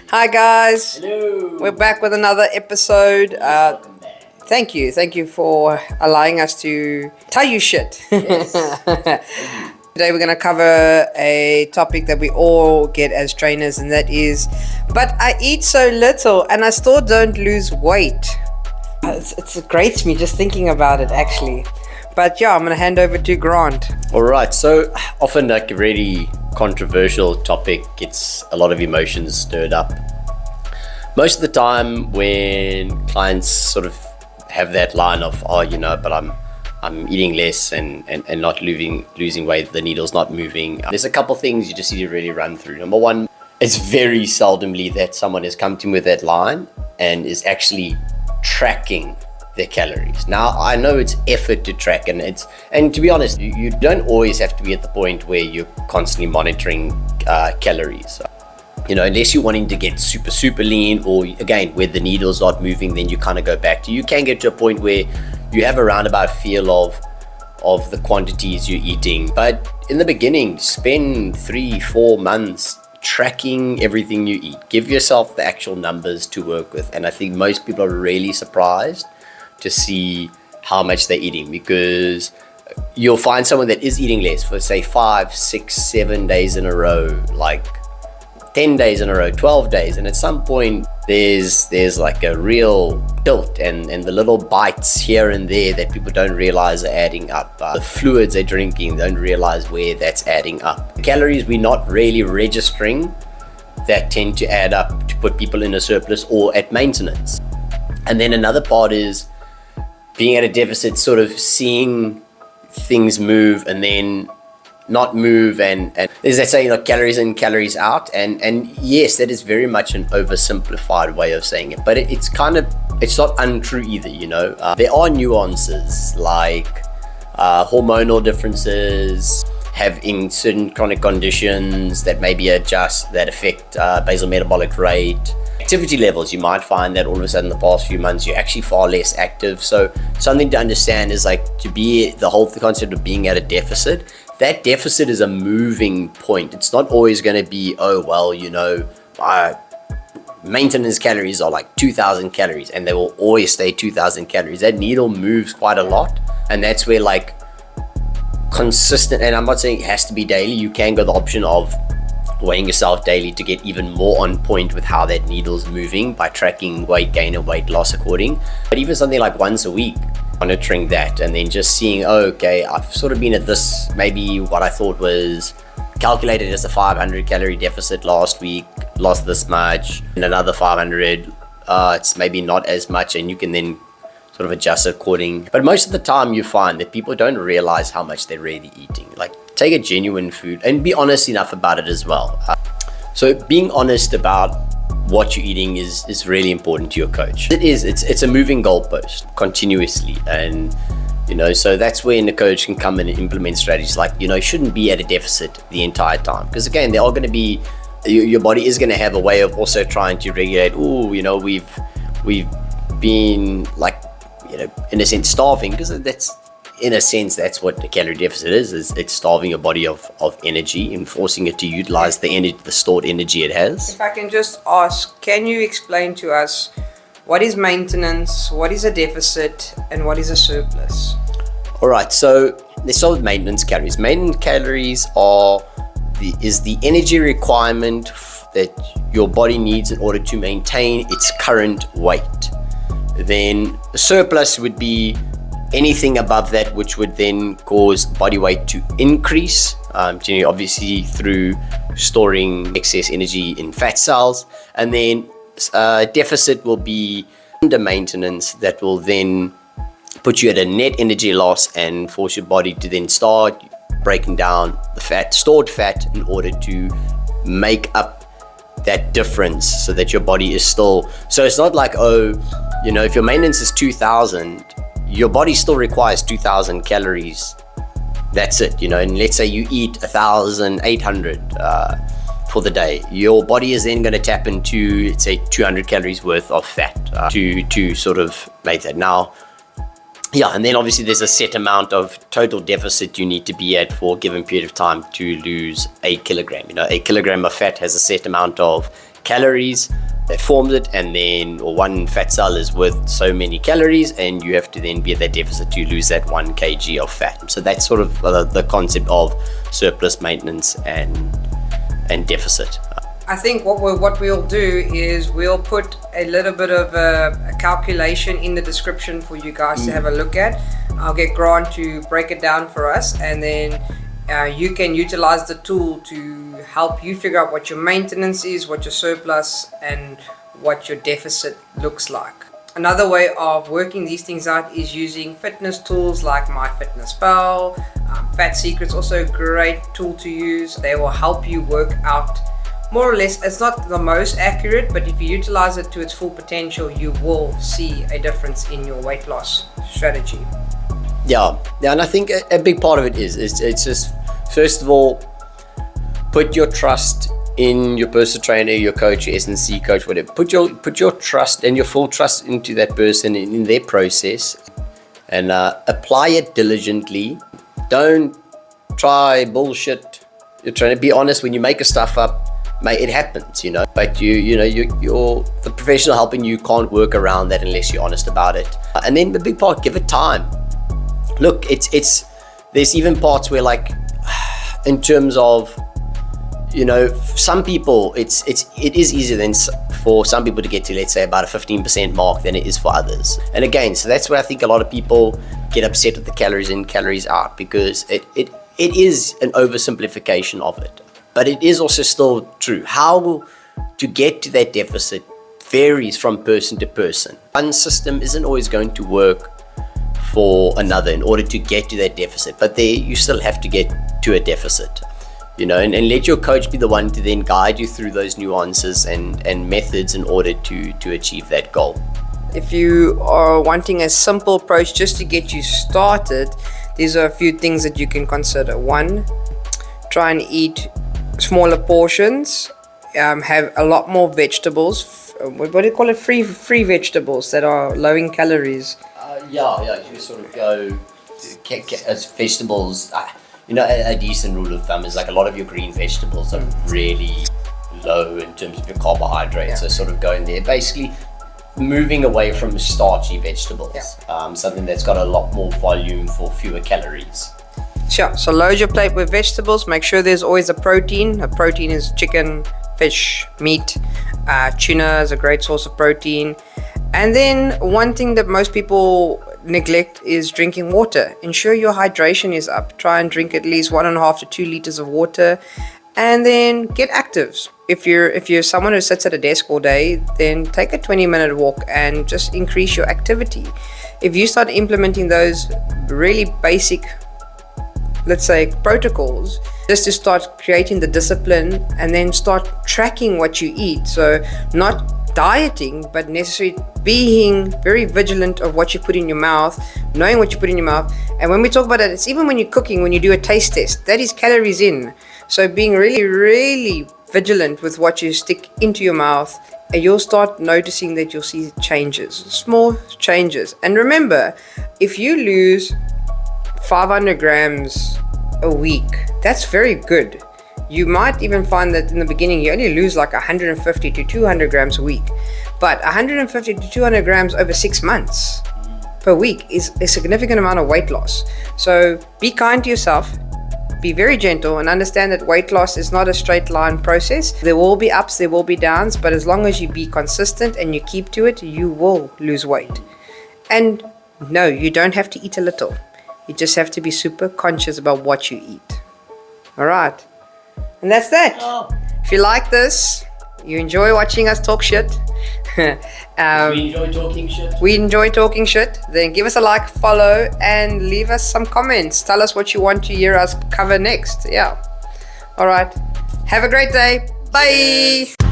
Hi guys. Hello. We're back with another episode. Welcome back. Thank you for allowing us to tell you shit. Yes. Today we're going to cover a topic that we all get as trainers, and that is, but I eat so little and I still don't lose weight. It grates me just thinking about it actually. But yeah, I'm going to hand over to Grant. All right. So often like a really controversial topic gets a lot of emotions stirred up. Most of the time when clients sort of have that line of, but I'm eating less and not losing weight, the needle's not moving. There's a couple things you just need to really run through. Number one, it's very seldomly that someone has come to me with that line and is actually tracking their calories. Now I know it's effort to track, and to be honest, you don't always have to be at the point where you're constantly monitoring calories. Unless you're wanting to get super lean, or again where the needle's not moving, then you kind of go back to, you can get to a point where you have a roundabout feel of the quantities you're eating. But in the beginning, spend 3-4 months tracking everything you eat. Give yourself the actual numbers to work with, and I think most people are really surprised to see how much they're eating, because you'll find someone that is eating less for say 5, 6, 7 days in a row, like 10 days in a row, 12 days, and at some point there's like a real tilt, and the little bites here and there that people don't realize are adding up. The fluids they're drinking, don't realize where that's adding up. The calories we're not really registering that tend to add up to put people in a surplus or at maintenance. And then another part is being at a deficit, sort of seeing things move and then not move, and there's that saying like calories in, calories out, and yes, that is very much an oversimplified way of saying it, but it's not untrue either. There are nuances like hormonal differences, having certain chronic conditions that maybe that affect basal metabolic rate. Activity levels, you might find that all of a sudden the past few months you're actually far less active. So something to understand is like the concept of being at a deficit. That deficit is a moving point. It's not always going to be, my maintenance calories are like 2,000 calories and they will always stay 2,000 calories. That needle moves quite a lot, and that's where like consistent, and I'm not saying it has to be daily, you can go the option of weighing yourself daily to get even more on point with how that needle's moving by tracking weight gain and weight loss according. But even something like once a week, monitoring that and then just seeing, I've sort of been at this, maybe what I thought was calculated as a 500 calorie deficit last week, lost this much, and another 500, it's maybe not as much, and you can then sort of adjust according. But most of the time you find that people don't realize how much they're really eating. Like, take a genuine food and be honest enough about it as well. So being honest about what you're eating is really important to your coach. It's a moving goalpost continuously, and so that's when the coach can come in and implement strategies like, shouldn't be at a deficit the entire time, because again, there are going to be, your body is going to have a way of also trying to regulate. We've been like, in a sense starving, because that's what the calorie deficit is it's starving your body of energy and forcing it to utilize the stored energy it has. If I can just ask, can you explain to us what is maintenance, what is a deficit, and what is a surplus? All right, so let's start with maintenance calories. Maintenance calories is the energy requirement that your body needs in order to maintain its current weight. Then the surplus would be anything above that, which would then cause body weight to increase, obviously through storing excess energy in fat cells. And then deficit will be under maintenance, that will then put you at a net energy loss and force your body to then start breaking down the stored fat in order to make up that difference, so that your body is still, so it's not like, if your maintenance is 2,000, your body still requires 2,000 calories. That's it, and let's say you eat 1,800 for the day. Your body is then going to tap into, let's say, 200 calories worth of fat to sort of make that. Now, Yeah, and then obviously there's a set amount of total deficit you need to be at for a given period of time to lose 8 kilogram. You know, 8 kilogram of fat has a set amount of calories. They formed it, and then one fat cell is worth so many calories, and you have to then be at that deficit to lose that 1 kg of fat. So that's sort of the concept of surplus, maintenance, and deficit. I think what we'll do is we'll put a little bit of a calculation in the description for you guys to have a look at. I'll get Grant to break it down for us, and then you can utilize the tool to help you figure out what your maintenance is, what your surplus, and what your deficit looks like. Another way of working these things out is using fitness tools like MyFitnessPal. Fat Secret's also a great tool to use. They will help you work out more or less. It's not the most accurate, but if you utilize it to its full potential, you will see a difference in your weight loss strategy. Yeah, and I think a big part of it is it's just, first of all, put your trust in your personal trainer, your coach, your S&C coach, whatever. Put your trust and your full trust into that person, in their process, and apply it diligently. Don't try bullshit. You're trying to be honest. When you make a stuff up, mate, it happens, but you're the professional helping you can't work around that unless you're honest about it. And then the big part, give it time. Look, there's even parts where, like, in terms of, some people, it is easier than for some people to get to, let's say, about a 15% mark than it is for others. And again, so that's where I think a lot of people get upset with the calories in, calories out, because it is an oversimplification of it. But it is also still true. How to get to that deficit varies from person to person. One system isn't always going to work for another in order to get to that deficit, but you still have to get to a deficit, and let your coach be the one to then guide you through those nuances and methods in order to achieve that goal. If you are wanting a simple approach just to get you started, these are a few things that you can consider. 1, try and eat smaller portions, have a lot more vegetables. What do you call it? Free vegetables that are low in calories. You sort of go as vegetables. A decent rule of thumb is like a lot of your green vegetables are really low in terms of your carbohydrates. So sort of going there, basically moving away from starchy vegetables. Something that's got a lot more volume for fewer calories. Sure. So load your plate with vegetables. Make sure there's always a protein. A protein is chicken, fish, meat. Tuna is a great source of protein. And then one thing that most people neglect is drinking water. Ensure your hydration is up. Try and drink at least 1.5 to 2 liters of water. And then get active. If you're someone who sits at a desk all day, then take a 20-minute walk and just increase your activity. If you start implementing those really basic, let's say, protocols, just to start creating the discipline and then start tracking what you eat. So not dieting, but necessarily being very vigilant of what you put in your mouth, knowing what you put in your mouth. And when we talk about that, it's even when you're cooking, when you do a taste test, that is calories in. So being really, really vigilant with what you stick into your mouth, and you'll start noticing that you'll see changes, small changes. And remember, if you lose 500 grams a week, that's very good. You might even find that in the beginning you only lose like 150 to 200 grams a week, but 150 to 200 grams over 6 months per week is a significant amount of weight loss. So be kind to yourself, be very gentle, and understand that weight loss is not a straight line process. There will be ups, there will be downs, but as long as you be consistent and you keep to it, you will lose weight. And no, you don't have to eat a little. You just have to be super conscious about what you eat. All right. And that's that. If you like this, you enjoy watching us talk shit. We enjoy talking shit. We enjoy talking shit. Then give us a like, follow, and leave us some comments. Tell us what you want to hear us cover next. Yeah. All right. Have a great day. Bye.